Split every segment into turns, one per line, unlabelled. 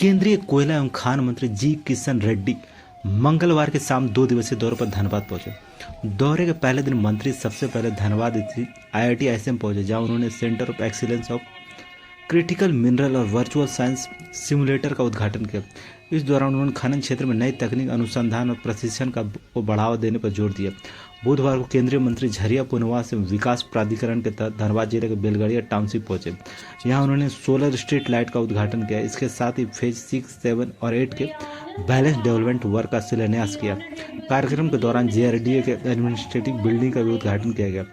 केंद्रीय कोयला एवं खान मंत्री जी किशन रेड्डी मंगलवार की शाम 2 दिवसीय दौरे पर धनबाद पहुंचे। दौरे के पहले दिन मंत्री सबसे पहले धनबाद स्थित IIT ISM पहुंचे, जहां उन्होंने centre of excellence of critical mineral और वर्चुअल साइंस सिमुलेटर का उद्घाटन किया। इस दौरान उन्होंने खनन क्षेत्र में नई तकनीक, अनुसंधान और प्रशिक्षण को बढ़ावा देने पर जोर दिया। बुधवार को केंद्रीय मंत्री झरिया पुनर्वास एवं विकास प्राधिकरण के तहत धनबाद जिले के बेलगड़िया टाउनशिप पहुंचे। यहां उन्होंने सोलर स्ट्रीट लाइट का उद्घाटन किया। इसके साथ ही फेज 6, 7 और 8 के बैलेंस डेवलपमेंट वर्क का शिलान्यास किया। कार्यक्रम के दौरान JRDA के एडमिनिस्ट्रेटिव बिल्डिंग का भी उद्घाटन किया गया।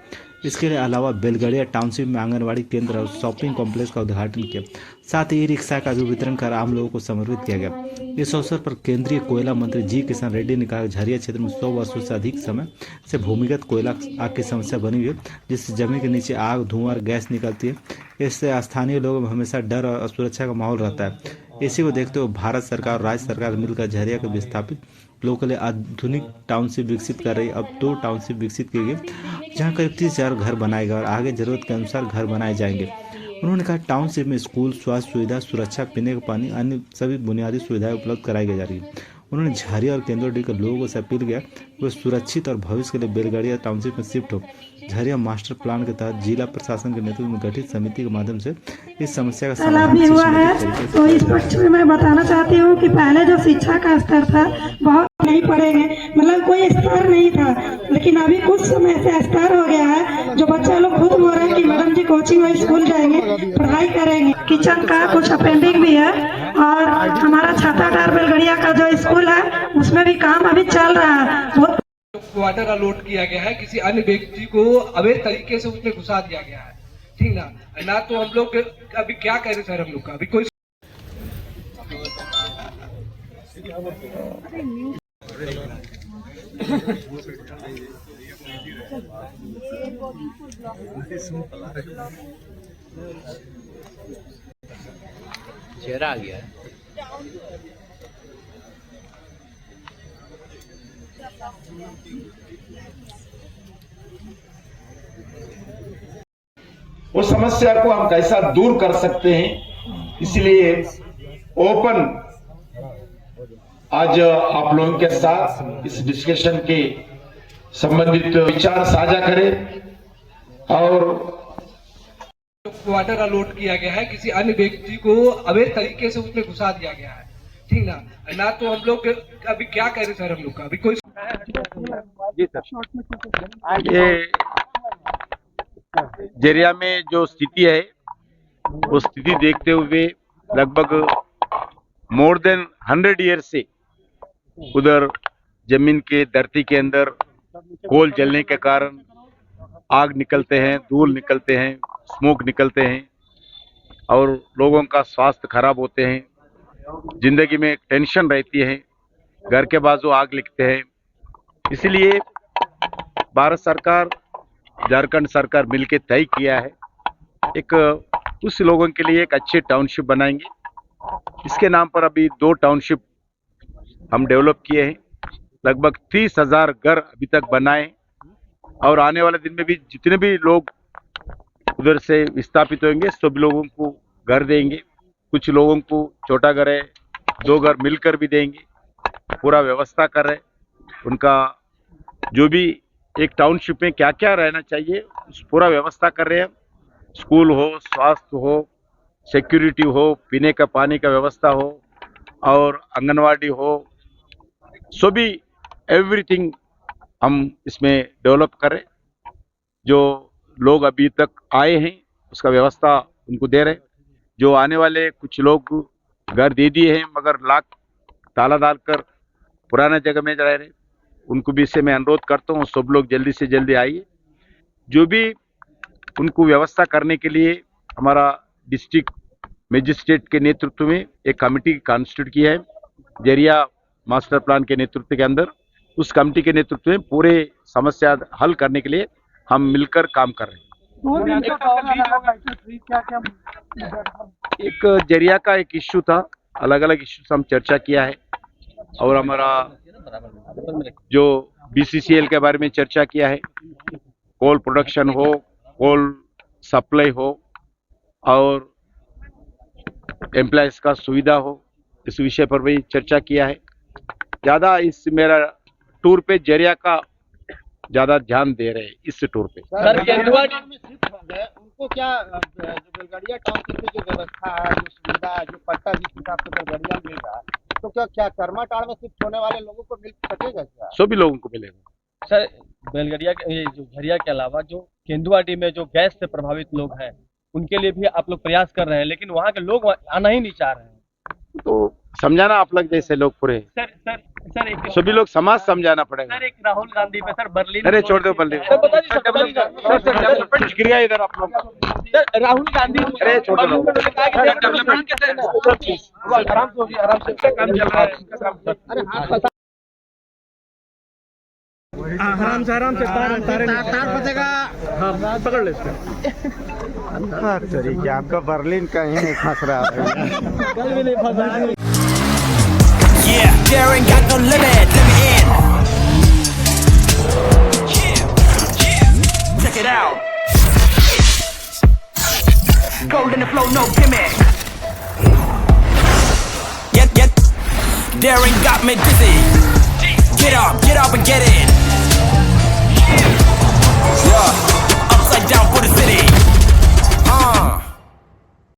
इसके अलावा बेलगड़िया टाउनशिप में आंगनबाड़ी केंद्र और शॉपिंग कॉम्प्लेक्स का उद्घाटन किया। साथ ही रिक्शा का भी वितरण कर आम लोगों को समर्पित किया गया। इस अवसर पर केंद्रीय कोयला मंत्री जी किशन रेड्डी ने कहा कि झरिया क्षेत्र में 100 वर्षों से अधिक समय से भूमिगत कोयला आग की समस्या बनी हुई है, जिससे जमीन के नीचे आग, धुआं और गैस निकलती है। इससे स्थानीय लोगों में हमेशा डर और असुरक्षा का माहौल रहता है। इसी को देखते हुए भारत सरकार और राज्य सरकार मिलकर झरिया के विस्थापित लोगों के लिए आधुनिक टाउनशिप विकसित कर रही है। अब 2 टाउनशिप विकसित किए गए, जहाँ करीब 30,000 घर बनाए गए और आगे जरूरत के अनुसार घर बनाए जाएंगे। उन्होंने कहा टाउनशिप में स्कूल, स्वास्थ्य सुविधा, सुरक्षा, पीने का पानी, अन्य सभी बुनियादी सुविधाएं उपलब्ध कराई जा रही है। उन्होंने झरिया और केंद्रीय के लोगों से अपील किया वे सुरक्षित और भविष्य के लिए बेलगड़िया टाउनशिप में शिफ्ट हो। झरिया मास्टर प्लान के तहत जिला प्रशासन के नेतृत्व में गठित समिति के माध्यम से इस समस्या का समाधान
भी हुआ है। तो इस पक्ष में मैं बताना चाहती हूँ कि पहले जो शिक्षा का स्तर था बहुत नहीं पढ़े हैं, मतलब कोई स्तर नहीं था, लेकिन अभी कुछ समय से स्तर हो गया है। जो बच्चा लोग खुद बोल रहे हैं कि मैडम जी कोचिंग में स्कूल जाएंगे, पढ़ाई करेंगे। किचन का कुछ अपेंडिंग भी है और हमारा छाताटार बेलगड़िया का जो स्कूल है उसमें भी काम अभी चल रहा है।
वाटर अलॉट किया गया है, किसी अन्य व्यक्ति को अवैध तरीके से उसमें घुसा दिया गया है, ठीक ना। तो हम लोग अभी क्या कह रहे सर, हम लोग का अभी कोई
चेहरा आ गया है।
उस समस्या को हम कैसा दूर कर सकते हैं, इसलिए ओपन आज आप लोगों के साथ इस डिस्कशन के संबंधित विचार साझा करें। और
वाटर अलॉट किया गया है, किसी अन्य व्यक्ति को अवैध तरीके से उसमें घुसा दिया गया है, ठीक ना। तो हम लोग अभी क्या कह रहे सर, हम लोग का अभी कोई
जी सर, ये झरिया में जो स्थिति है वो स्थिति देखते हुए लगभग मोर देन 100 ईयर से उधर जमीन के धरती के अंदर कोल जलने के कारण आग निकलते हैं, धूल निकलते हैं, स्मोक निकलते हैं और लोगों का स्वास्थ्य खराब होते हैं, जिंदगी में टेंशन रहती है, घर के बाजू आग लगते हैं। इसलिए भारत सरकार, झारखंड सरकार मिलकर तय किया है एक उस लोगों के लिए एक अच्छे टाउनशिप बनाएंगे। इसके नाम पर अभी 2 टाउनशिप हम डेवलप किए हैं, लगभग 30,000 घर अभी तक बनाए और आने वाले दिन में भी जितने भी लोग उधर से विस्थापित होंगे सभी लोगों को घर देंगे। कुछ लोगों को छोटा घर है, 2 घर मिलकर भी देंगे। पूरा व्यवस्था कर रहे, उनका जो भी एक टाउनशिप में क्या क्या रहना चाहिए उस पूरा व्यवस्था कर रहे हैं। स्कूल हो, स्वास्थ्य हो, सिक्योरिटी हो, पीने का पानी का व्यवस्था हो और आंगनवाड़ी हो, सभी एवरीथिंग हम इसमें डेवलप करें। जो लोग अभी तक आए हैं उसका व्यवस्था उनको दे रहे। जो आने वाले कुछ लोग घर दे दिए हैं मगर लाख ताला डालकर पुराने जगह में रह रहे, उनको भी इससे मैं अनुरोध करता हूँ सब लोग जल्दी से जल्दी आइए। जो भी उनको व्यवस्था करने के लिए हमारा डिस्ट्रिक्ट मजिस्ट्रेट के नेतृत्व में एक कमेटी कॉन्स्टिट्यूट की है झरिया मास्टर प्लान के नेतृत्व के अंदर। उस कमेटी के नेतृत्व में पूरे समस्या हल करने के लिए हम मिलकर काम कर रहे हैं। एक झरिया का एक इश्यू था, अलग अलग इश्यू हम चर्चा किया है और हमारा जो BCCL के बारे में चर्चा किया है। कोल प्रोडक्शन हो, कोल सप्लाई हो और एम्प्लॉयज का सुविधा हो, इस विषय पर भी चर्चा किया है। ज्यादा इस मेरा टूर पे जरिया का ज्यादा ध्यान दे रहे हैं इस टूर पे।
सर केंदुआ में शिफ्ट हो गए, उनको क्या जो बेलगड़िया टाउनशिप में जो व्यवस्था है, जो सुविधा, जो पट्टा जिस हिसाब से बेलगड़िया मिल रहा है, तो क्या करमाटाड़ में शिफ्ट होने वाले लोगों को मिल सकेगा क्या?
सभी लोगों को मिलेगा।
सर बेलगड़िया ये जो झरिया के अलावा जो केंदुआडी में जो गैस से प्रभावित लोग हैं, उनके लिए भी आप लोग प्रयास कर रहे हैं, लेकिन वहाँ के लोग आना ही नहीं चाह रहे हैं।
तो समझाना आप लोग जैसे लोग पूरे
सर एक
सभी लोग समाज समझाना पड़ेगा।
सर एक राहुल गांधी पे सर बर्लिन,
अरे छोड़ दो बल्ले, कुछ गिर गया इधर आप लोग।
सर राहुल गांधी,
अरे छोड़ दो,
डेवलपमेंट कैसे सब चीज आराम से होगी, आराम से काम चल रहा है। अरे आराम से तार फंसेगा, हाँ पकड़ ले इसको।
आपका बर्लिन कहीं नहीं फंस रहा है।
कल भी नहीं फंसा।
Yeah, there ain't got no limit, let me in. Check it out. Gold in the flow, no gimmick. Get, daring got me dizzy. Get up and get in. Yeah, upside down for the city.